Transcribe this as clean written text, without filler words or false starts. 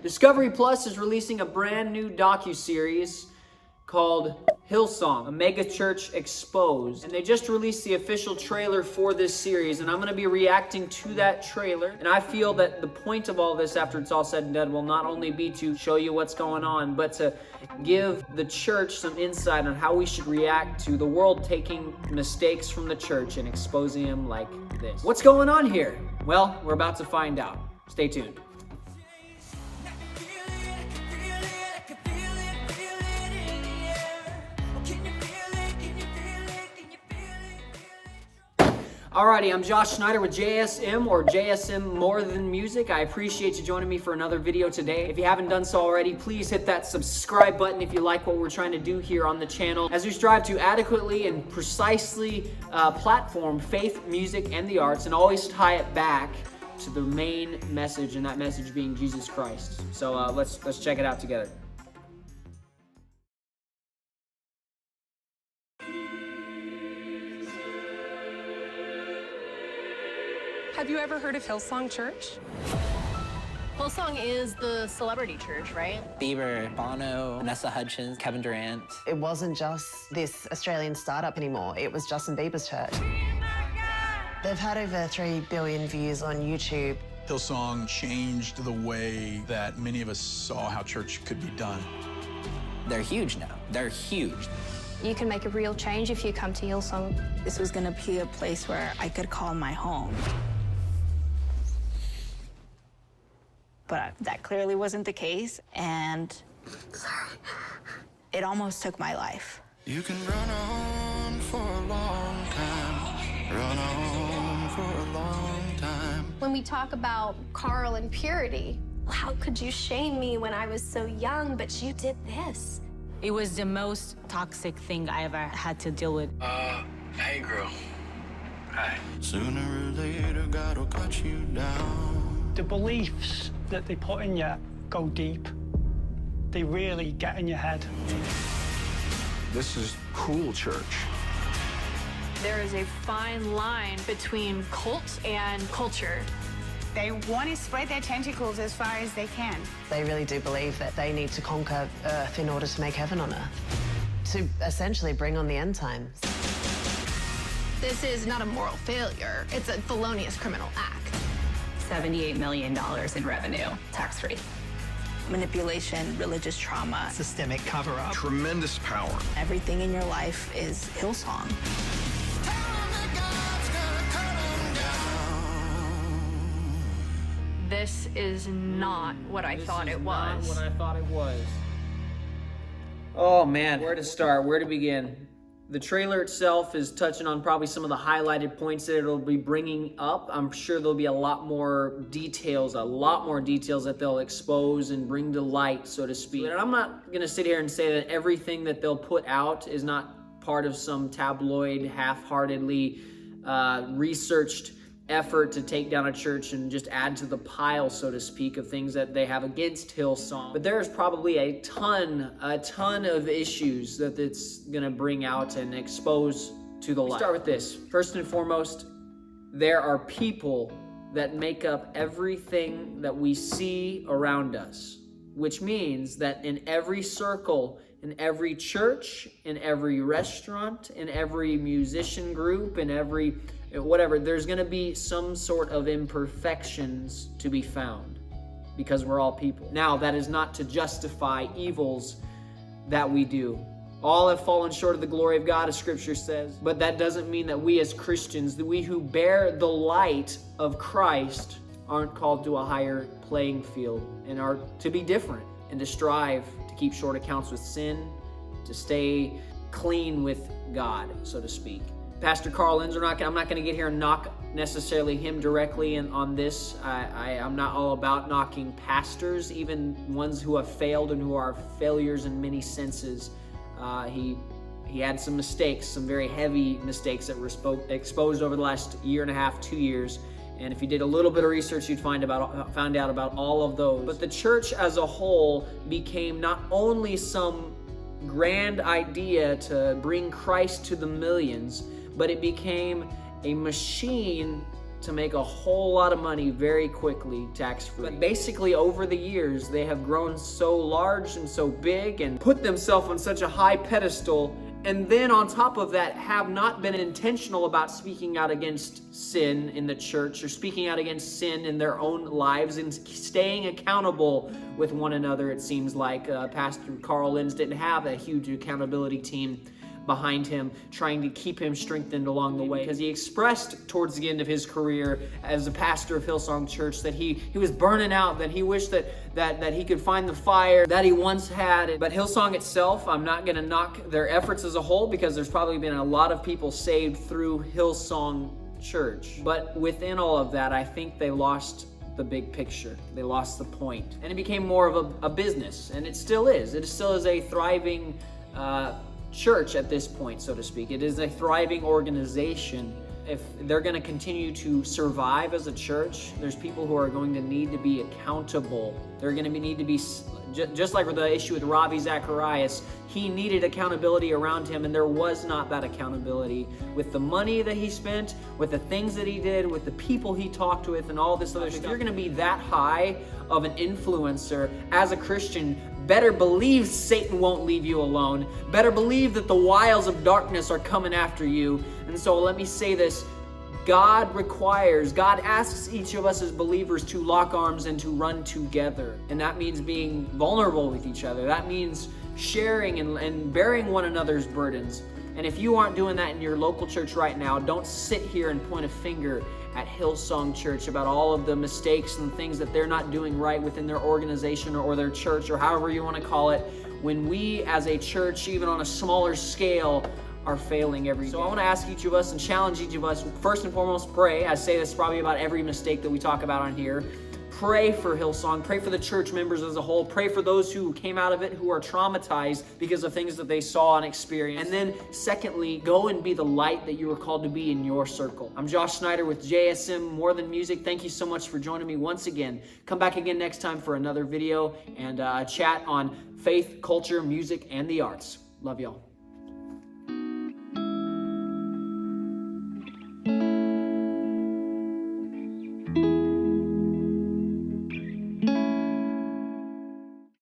Discovery Plus is releasing a brand new docuseries called Hillsong, a mega church exposed. And they just released the official trailer for this series, and I'm gonna be reacting to that trailer. And I feel that the point of all this, after it's all said and done, will not only be to show you what's going on, but to give the church some insight on how we should react to the world taking mistakes from the church and exposing them like this. What's going on here? Well, we're about to find out. Stay tuned. Alrighty, I'm Josh Schneider with JSM or JSM More Than Music. I appreciate you joining me for another video today. If you haven't done so already, please hit that subscribe button if you like what we're trying to do here on the channel, as we strive to adequately and precisely platform faith, music, and the arts, and always tie it back to the main message, and that message being Jesus Christ. So let's check it out together. Have you ever heard of Hillsong Church? Hillsong is the celebrity church, right? Bieber, Bono, Vanessa Hudgens, Kevin Durant. It wasn't just this Australian startup anymore. It was Justin Bieber's church. They've had over 3 billion views on YouTube. Hillsong changed the way that many of us saw how church could be done. They're huge now. They're huge. You can make a real change if you come to Hillsong. This was gonna be a place where I could call my home. But that clearly wasn't the case, and it almost took my life. You can run on for a long time, run on for a long time. When we talk about Carl and purity, how could you shame me when I was so young, but you did this? It was the most toxic thing I ever had to deal with. Hey girl. Hi. Sooner or later, God will cut you down. The beliefs that they put in you go deep. They really get in your head. This is cool church. There is a fine line between cult and culture. They want to spread their tentacles as far as they can. They really do believe that they need to conquer Earth in order to make heaven on Earth, to essentially bring on the end times. This is not a moral failure. It's a felonious criminal act. $78 million in revenue, tax-free. Manipulation, religious trauma. Systemic cover-up. Tremendous power. Everything in your life is Hillsong. This is not what I thought it was. Not what I thought it was. Oh man, where to start? Where to begin? The trailer itself is touching on probably some of the highlighted points that it'll be bringing up. I'm sure there'll be a lot more details that they'll expose and bring to light, so to speak. And I'm not gonna sit here and say that everything that they'll put out is not part of some tabloid, half-heartedly researched effort to take down a church and just add to the pile, so to speak, of things that they have against Hillsong. But there's probably a ton of issues that it's gonna bring out and expose to the light. Start with this. First and foremost, there are people that make up everything that we see around us, which means that in every circle, in every church, in every restaurant, in every musician group, in every whatever, there's going to be some sort of imperfections to be found, because we're all people. Now, that is not to justify evils that we do. All have fallen short of the glory of God, as Scripture says. But that doesn't mean that we as Christians, that we who bear the light of Christ, aren't called to a higher playing field and are to be different and to strive to keep short accounts with sin, to stay clean with God, so to speak. Pastor Carl Lenzer, I'm not going to get here and knock necessarily him directly on this. I'm not all about knocking pastors, even ones who have failed and who are failures in many senses. He had some mistakes, some very heavy mistakes that were exposed over the last year and a half, 2 years. And if you did a little bit of research, you'd found out about all of those. But the church as a whole became not only some grand idea to bring Christ to the millions, but it became a machine to make a whole lot of money very quickly, tax-free. But basically over the years, they have grown so large and so big and put themselves on such a high pedestal, and then on top of that have not been intentional about speaking out against sin in the church or speaking out against sin in their own lives and staying accountable with one another. It seems like Pastor Carl Lenz didn't have a huge accountability team behind him trying to keep him strengthened along the way, because he expressed towards the end of his career as a pastor of Hillsong Church that he was burning out, that he wished that he could find the fire that he once had. But Hillsong itself, I'm not going to knock their efforts as a whole, because there's probably been a lot of people saved through Hillsong Church. But within all of that, I think they lost the big picture. They lost the point. And it became more of a business, and it still is. It still is a thriving church at this point, so to speak. It is a thriving organization. If they're going to continue to survive as a church, there's people who are going to need to be accountable. They're going to need to be, just like with the issue with Ravi Zacharias, he needed accountability around him, and there was not that accountability with the money that he spent, with the things that he did, with the people he talked with, and all this other stuff. If you're going to be that high of an influencer as a Christian, better believe Satan won't leave you alone. Better believe that the wiles of darkness are coming after you. And so let me say this. God asks each of us as believers to lock arms and to run together. And that means being vulnerable with each other. That means sharing and bearing one another's burdens. And if you aren't doing that in your local church right now, don't sit here and point a finger at Hillsong Church about all of the mistakes and things that they're not doing right within their organization or their church, or however you want to call it, when we as a church, even on a smaller scale, are failing every day. So I want to ask each of us and challenge each of us, first and foremost, pray. I say this probably about every mistake that we talk about on here. Pray for Hillsong. Pray for the church members as a whole. Pray for those who came out of it who are traumatized because of things that they saw and experienced. And then secondly, go and be the light that you were called to be in your circle. I'm Josh Snyder with JSM More Than Music. Thank you so much for joining me once again. Come back again next time for another video and chat on faith, culture, music, and the arts. Love y'all.